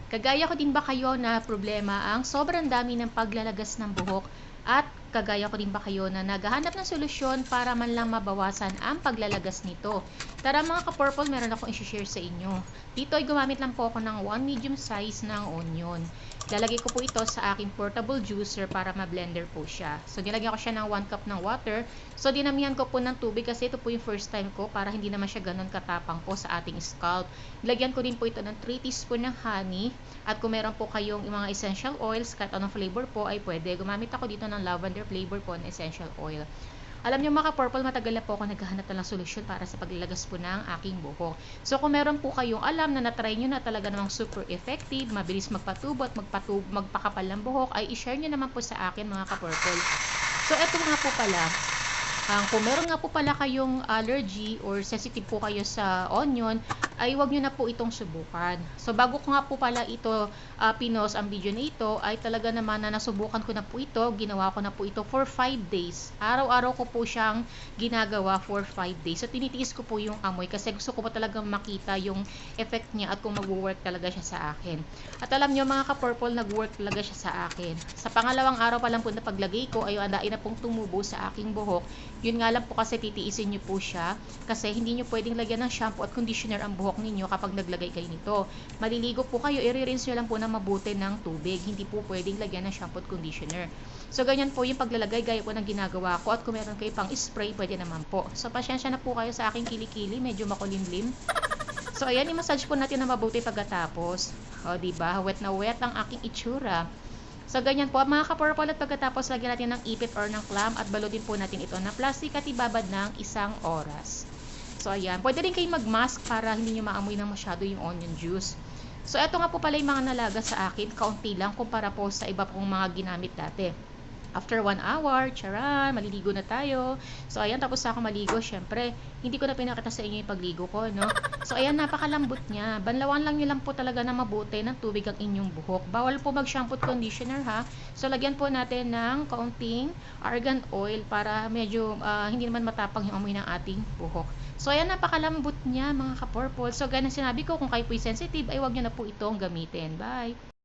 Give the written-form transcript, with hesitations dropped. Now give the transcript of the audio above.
Kagaya ko din ba kayo na problema ang sobrang dami ng paglalagas ng buhok at kagaya ko din ba kayo na naghahanap ng solusyon para man lang mabawasan ang paglalagas nito? Tara mga ka-purple, meron akong i-share sa inyo. Dito ay gumamit lang po ako ng 1 medium size ng onion. Lalagay ko po ito sa aking portable juicer para ma-blender po siya. So, nilagyan ko siya ng 1 cup ng water. So, dinamihan ko po ng tubig kasi ito po yung first time ko para hindi naman siya ganun katapang po sa ating scalp. Nilagyan ko din po ito ng 3 teaspoon ng honey. At kung meron po kayong mga essential oils, kahit anong flavor po ay pwede. Gumamit ako dito ng lavender flavor po na essential oil. Alam niyo mga purple, matagal na po ako naghahanap ng solusyon para sa paglalagas po ng aking buhok. So kung meron po kayong alam na natry nyo na talaga namang super effective, mabilis magpatubo at magpakapal ng buhok, ay i-share nyo naman po sa akin mga ka-purple. So eto nga po pala, kung meron nga po pala kayong allergy or sensitive po kayo sa onion, ay wag nyo na po itong subukan. So bago ko nga po pala ito pinost ang video na ito, ay talaga naman na nasubukan ko na po ito, ginawa ko na po ito for 5 days. Araw-araw ko po siyang ginagawa for 5 days. So tinitiis ko po yung amoy kasi gusto ko po talagang makita yung effect niya at kung mag-work talaga siya sa akin. At alam nyo mga ka-purple, nag-work talaga siya sa akin. Sa pangalawang araw pa lang po na paglagay ko, ay andain na pong tumubo sa aking buhok. Yun nga lang po kasi titiisin nyo po siya kasi hindi nyo pwedeng lagyan ng shampoo at conditioner ang buhok ninyo kapag naglagay kayo nito. Maliligo po kayo, i-rinse nyo lang po ng mabuti ng tubig. Hindi po pwedeng lagyan ng shampoo at conditioner. So ganyan po yung paglalagay gaya po ng ginagawa ko at kung meron kayo pang spray, pwede naman po. So pasyensya na po kayo sa aking kilikili, medyo makulimlim. So ayan, i-massage po natin na mabuti pagkatapos. O diba, wet na wet ang aking itsura. So, ganyan po, mga ka-purple, at pagkatapos lagyan natin ng ipit or ng clam at baludin po natin ito na plastic at ibabad ng 1 oras. So, ayan. Pwede rin kayo mag-mask para hindi nyo maamoy ng masyado yung onion juice. So, eto nga po pala yung mga nalaga sa akin. Kaunti lang kumpara po sa iba pong mga ginamit dati. After 1 hour, charan, maliligo na tayo. So, ayan, tapos ako maligo. Syempre, hindi ko na pinakita sa inyo yung pagligo ko, no? So, ayan, napakalambot niya. Banlawan lang nyo lang po talaga na mabuti ng tubig ang inyong buhok. Bawal po mag-shampoo at conditioner, ha? So, lagyan po natin ng kaunting argan oil para medyo hindi naman matapang yung amoy ng ating buhok. So, ayan, napakalambot niya, mga ka-purple. So, ganun sinabi ko, kung kayo po'y sensitive, ay wag nyo na po itong gamitin. Bye!